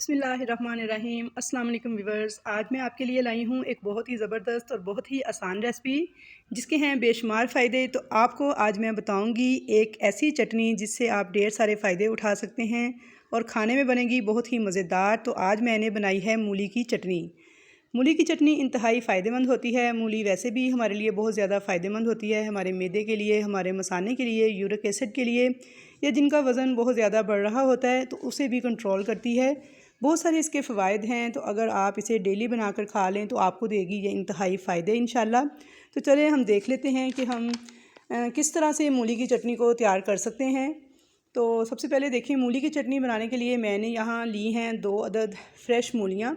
बिस्मिल्लाहिर्रहमानिर्रहीम। अस्सलाम वालेकुम व्यूअर्स। आज मैं आपके लिए लाई हूँ एक बहुत ही ज़बरदस्त और बहुत ही आसान रेसिपी जिसके हैं बेशुमार फ़ायदे। तो आपको आज मैं बताऊँगी एक ऐसी चटनी जिससे आप ढेर सारे फ़ायदे उठा सकते हैं और खाने में बनेगी बहुत ही मज़ेदार। तो आज मैंने बनाई है मूली की चटनी। मूली की चटनी इंतहाई फ़ायदेमंद होती है। मूली वैसे भी हमारे लिए बहुत ज़्यादा फ़ायदेमंद होती है, हमारे मैदे के लिए, हमारे मसाने के लिए, यूरिक एसिड के लिए, या जिनका वज़न बहुत ज़्यादा बढ़ रहा होता है तो उसे भी कंट्रोल करती है। बहुत सारे इसके फ़वाइद हैं, तो अगर आप इसे डेली बनाकर खा लें तो आपको देगी ये इंतहाई फ़ायदे इंशाल्लाह। तो चलें हम देख लेते हैं कि हम किस तरह से मूली की चटनी को तैयार कर सकते हैं। तो सबसे पहले देखिए, मूली की चटनी बनाने के लिए मैंने यहाँ ली हैं 2 अदद फ़्रेश मूलियाँ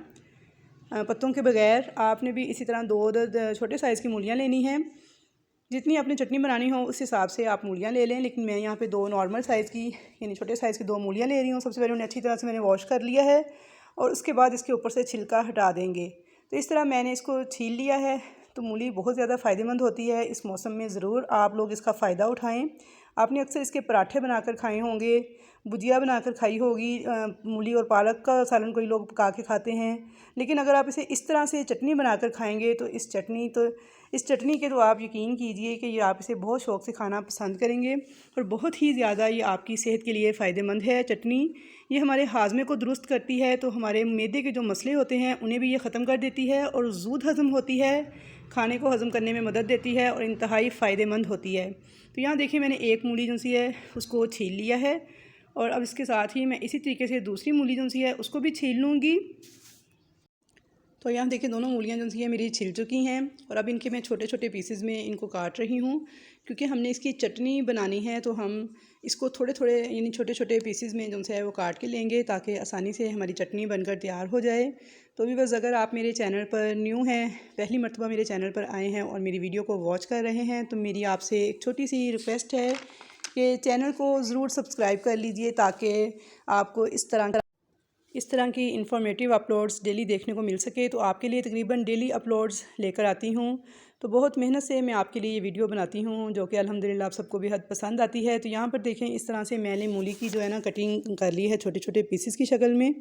पत्तों के बगैर। आपने भी इसी तरह 2 अदद छोटे साइज़ की मूलियाँ लेनी हैं। जितनी आपने चटनी बनानी हो उस हिसाब से आप मूलियाँ ले लें, लेकिन मैं यहाँ पे 2 नॉर्मल साइज़ की यानी छोटे साइज़ की 2 मूलियाँ ले रही हूँ। सबसे पहले उन्हें अच्छी तरह से मैंने वॉश कर लिया है और उसके बाद इसके ऊपर से छिलका हटा देंगे। तो इस तरह मैंने इसको छील लिया है। तो मूली बहुत ज़्यादा फ़ायदेमंद होती है, इस मौसम में ज़रूर आप लोग इसका फ़ायदा उठाएँ। आपने अक्सर इसके पराठे बनाकर खाए होंगे, भुजिया बनाकर खाई होगी। मूली और पालक का सालन कोई लोग पका के खाते हैं, लेकिन अगर आप इसे इस तरह से चटनी बनाकर खाएंगे तो इस चटनी के तो आप यकीन कीजिए कि ये आप इसे बहुत शौक़ से खाना पसंद करेंगे और बहुत ही ज़्यादा ये आपकी सेहत के लिए फ़ायदेमंद है चटनी। ये हमारे हाजमे को दुरुस्त करती है, तो हमारे मैदे के जो मसले होते हैं उन्हें भी ये ख़त्म कर देती है और ज़ूद हज़म होती है, खाने को हज़म करने में मदद देती है और इंतहाई फ़ायदेमंद होती है। तो यहाँ देखिए, मैंने एक मूली जो सी है उसको छील लिया है और अब इसके साथ ही मैं इसी तरीके से दूसरी मूली जो सी है उसको भी छील लूँगी। तो यहाँ देखिए, दोनों मूलियाँ जो सी हैं मेरी छिल चुकी हैं और अब इनके मैं छोटे छोटे पीसेस में इनको काट रही हूँ। क्योंकि हमने इसकी चटनी बनानी है तो हम इसको थोड़े थोड़े यानी छोटे छोटे पीसेस में जो है वो काट के लेंगे ताकि आसानी से हमारी चटनी बनकर तैयार हो जाए। तो भी बस, अगर आप मेरे चैनल पर न्यू हैं, पहली मरतबा मेरे चैनल पर आए हैं और मेरी वीडियो को वॉच कर रहे हैं, तो मेरी आपसे एक छोटी सी रिक्वेस्ट है कि चैनल को ज़रूर सब्सक्राइब कर लीजिए ताकि आपको इस तरह की इन्फॉर्मेटिव अपलोड्स डेली देखने को मिल सके। तो आपके लिए तकरीबन डेली अपलोड्स लेकर आती हूँ। तो बहुत मेहनत से मैं आपके लिए ये वीडियो बनाती हूँ जो कि अल्हम्दुलिल्लाह आप सबको बेहद पसंद आती है। तो यहाँ पर देखें, इस तरह से मैंने मूली की जो है ना कटिंग कर ली है छोटे छोटे पीसेस की शक्ल में।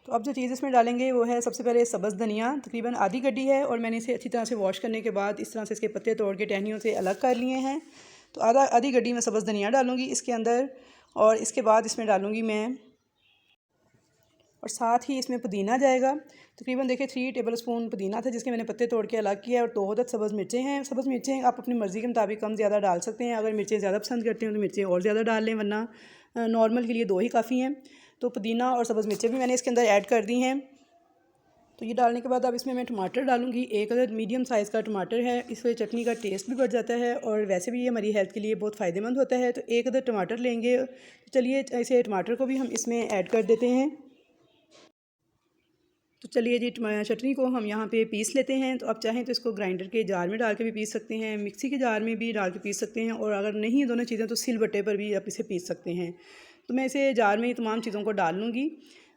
तो अब जो चीज़ इसमें डालेंगे वो है सबसे पहले सब्ज़ धनिया, तकरीबन आधी गड्डी है और मैंने इसे अच्छी तरह से वॉश करने के बाद इस तरह से इसके पत्ते तोड़ के टहनियों से अलग कर लिए हैं। तो आधी गड्डी में सब्ज़ धनिया डालूँगी इसके अंदर और इसके बाद इसमें डालूँगी मैं और साथ ही इसमें पुदीना जाएगा। तकरीबन देखिए 3 टेबल स्पून पुदीना था जिसके मैंने पत्ते तोड़ के अलग किया और 2 अदद सब्ज़ मिर्चें हैं। सब्ज़ मिर्चें आप अपनी मर्ज़ी के मुताबिक कम ज़्यादा डाल सकते हैं। अगर मिर्चें ज़्यादा पसंद करते हैं तो मिर्चें और ज़्यादा डाल लें, वरना नॉर्मल के लिए 2 ही काफ़ी हैं। तो पुदीना और सब्ज़ मिर्चें भी मैंने इसके अंदर ऐड कर दी हैं। तो ये डालने के बाद अब इसमें मैं टमाटर डालूँगी। 1 अदद मीडियम साइज़ का टमाटर है, इससे चटनी का टेस्ट भी बढ़ जाता है और वैसे भी ये हमारी हेल्थ के लिए बहुत फ़ायदेमंद होता है। तो 1 अदद टमाटर लेंगे। तो चलिए इसे टमाटर को भी हम इसमें ऐड कर देते हैं। तो चलिए जी, चटनी को हम यहाँ पे पीस लेते हैं। तो आप चाहें तो इसको ग्राइंडर के जार में डाल के भी पीस सकते हैं, मिक्सी के जार में भी डाल के पीस सकते हैं, और अगर नहीं दोनों चीज़ें तो सिलबट्टे पर भी आप इसे पीस सकते हैं। तो मैं इसे जार में ही तमाम चीज़ों को डाल लूँगी।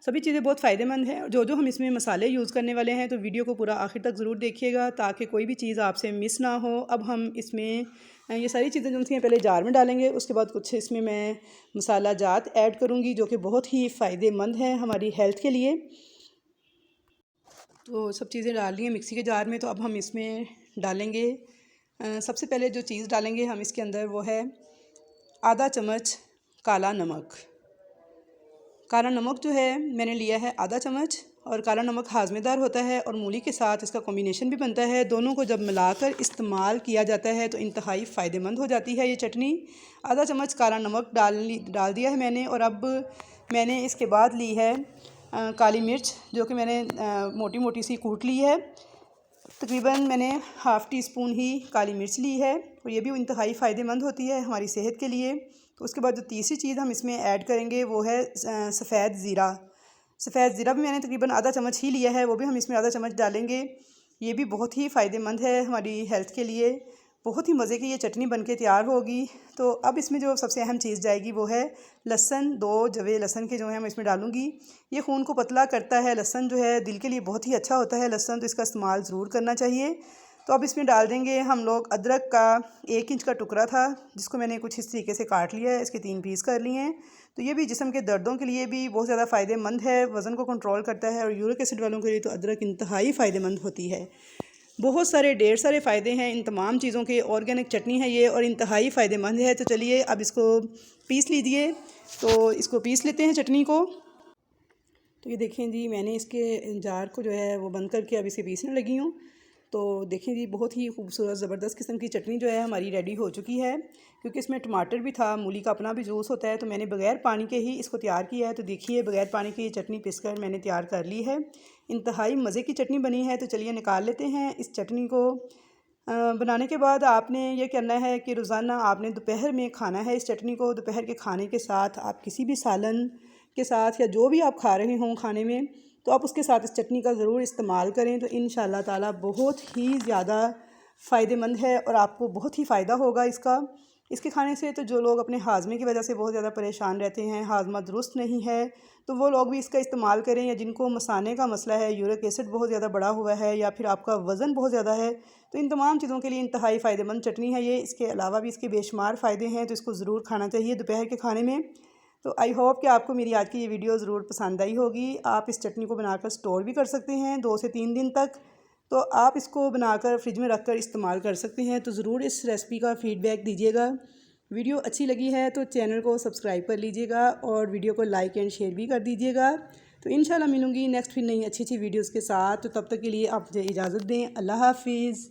सभी चीज़ें बहुत फ़ायदेमंद हैं। जो जो हम इसमें मसाले यूज़ करने वाले हैं तो वीडियो को पूरा आखिर तक ज़रूर देखिएगा ताकि कोई भी चीज़ आपसे मिस ना हो। अब हम इसमें ये सारी चीज़ें जो सी हैं पहले जार में डालेंगे, उसके बाद कुछ इसमें मैं मसाला जात ऐड करूँगी जो कि बहुत ही फ़ायदेमंद है हमारी हेल्थ के लिए। तो सब चीज़ें डाल ली हैं मिक्सी के जार में। तो अब हम इसमें डालेंगे सबसे पहले जो चीज़ डालेंगे हम इसके अंदर वो है आधा चम्मच काला नमक। काला नमक जो है मैंने लिया है आधा चम्मच, और काला नमक हाजमेदार होता है और मूली के साथ इसका कॉम्बिनेशन भी बनता है। दोनों को जब मिलाकर इस्तेमाल किया जाता है तो इंतहाई फ़ायदेमंद हो जाती है ये चटनी। आधा चम्मच काला नमक डाल दिया है मैंने। और अब मैंने इसके बाद ली है काली मिर्च, जो कि मैंने मोटी मोटी सी कूट ली है। तकरीबन मैंने हाफ़ टी स्पून ही काली मिर्च ली है और ये भी इंतहाई फ़ायदेमंद होती है हमारी सेहत के लिए। तो उसके बाद जो तीसरी चीज़ हम इसमें ऐड करेंगे वो है सफ़ेद ज़ीरा। सफ़ेद ज़ीरा भी मैंने तकरीबन आधा चम्मच ही लिया है, वो भी हम इसमें आधा चम्मच डालेंगे। ये भी बहुत ही फ़ायदेमंद है हमारी हेल्थ के लिए। बहुत ही मज़े की ये चटनी बनके तैयार होगी। तो अब इसमें जो सबसे अहम चीज़ जाएगी वो है लहसुन। 2 जवे लहसुन के जो है मैं इसमें डालूँगी। ये खून को पतला करता है। लहसुन जो है दिल के लिए बहुत ही अच्छा होता है लहसुन, तो इसका इस्तेमाल ज़रूर करना चाहिए। तो अब इसमें डाल देंगे हम लोग अदरक का 1 इंच का टुकड़ा था, जिसको मैंने कुछ इस तरीके से काट लिया है। इसके 3 पीस कर लिए हैं। तो ये भी जिस्म के दर्दों के लिए भी बहुत ज़्यादा फ़ायदेमंद है, वज़न को कंट्रोल करता है, और यूरिक एसिड वालों के लिए तो अदरक इंतहाई फ़ायदेमंद होती है। बहुत सारे ढेर सारे फ़ायदे हैं इन तमाम चीज़ों के। ऑर्गेनिक चटनी है ये और इंतहाई फ़ायदेमंद है। तो चलिए अब इसको पीस लीजिए। तो इसको पीस लेते हैं चटनी को। तो ये देखें जी, मैंने इसके जार को जो है वो बंद करके अब इसे पीसने लगी हूँ। तो देखें जी, बहुत ही खूबसूरत ज़बरदस्त किस्म की चटनी जो है हमारी रेडी हो चुकी है। क्योंकि इसमें टमाटर भी था, मूली का अपना भी जूस होता है, तो मैंने बग़ैर पानी के ही इसको तैयार किया है। तो देखिए, बग़ैर पानी की ये चटनी पीसकर मैंने तैयार कर ली है। इंतहाई मज़े की चटनी बनी है। तो चलिए निकाल लेते हैं इस चटनी को। बनाने के बाद आपने ये करना है कि रोज़ाना आपने दोपहर में खाना है इस चटनी को। दोपहर के खाने के साथ आप किसी भी सालन के साथ या जो भी आप खा रहे हों खाने में, तो आप उसके साथ इस चटनी का ज़रूर इस्तेमाल करें। तो इंशाल्लाह ताला बहुत ही ज़्यादा फ़ायदेमंद है और आपको बहुत ही फ़ायदा होगा इसके खाने से। तो जो लोग अपने हाजमे की वजह से बहुत ज़्यादा परेशान रहते हैं, हाजमा दुरुस्त नहीं है, तो वो लोग भी इसका इस्तेमाल करें। या जिनको मसाने का मसला है, यूरिक एसिड बहुत ज़्यादा बढ़ा हुआ है, या फिर आपका वज़न बहुत ज़्यादा है, तो इन तमाम चीज़ों के लिए इंतहाई फ़ायदेमंद चटनी है ये। इसके अलावा भी इसके बेशुमार फ़ायदे हैं, तो इसको ज़रूर खाना चाहिए दोपहर के खाने में। तो आई होप कि आपको मेरी आज की ये वीडियो ज़रूर पसंद आई होगी। आप इस चटनी को बनाकर स्टोर भी कर सकते हैं 2 से 3 दिन तक। तो आप इसको बनाकर फ्रिज में रख कर इस्तेमाल कर सकते हैं। तो ज़रूर इस रेसिपी का फ़ीडबैक दीजिएगा। वीडियो अच्छी लगी है तो चैनल को सब्सक्राइब कर लीजिएगा और वीडियो को लाइक एंड शेयर भी कर दीजिएगा। तो इंशाल्लाह मिलूँगी नेक्स्ट फिर नई अच्छी वीडियोज़ के साथ। तो तब तक के लिए आप मुझे इजाज़त दें। अल्लाह हाफिज़।